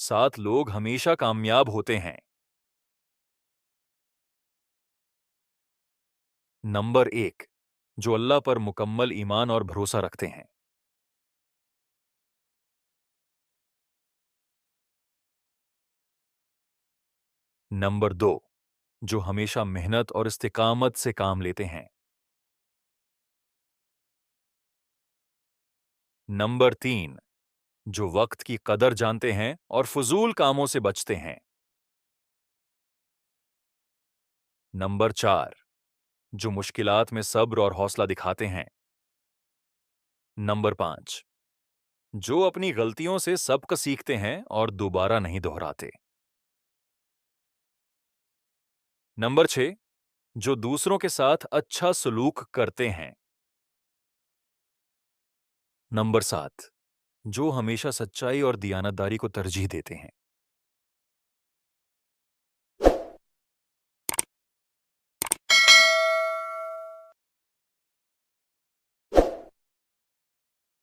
7 لوگ ہمیشہ کامیاب ہوتے ہیں۔ نمبر 1، جو اللہ پر مکمل ایمان اور بھروسہ رکھتے ہیں۔ نمبر 2، جو ہمیشہ محنت اور استقامت سے کام لیتے ہیں۔ نمبر 3، جو وقت کی قدر جانتے ہیں اور فضول کاموں سے بچتے ہیں۔ نمبر 4، جو مشکلات میں صبر اور حوصلہ دکھاتے ہیں۔ نمبر 5، جو اپنی غلطیوں سے سبق سیکھتے ہیں اور دوبارہ نہیں دہراتے۔ نمبر 6، جو دوسروں کے ساتھ اچھا سلوک کرتے ہیں۔ نمبر 7، جو ہمیشہ سچائی اور دیانتداری کو ترجیح دیتے ہیں۔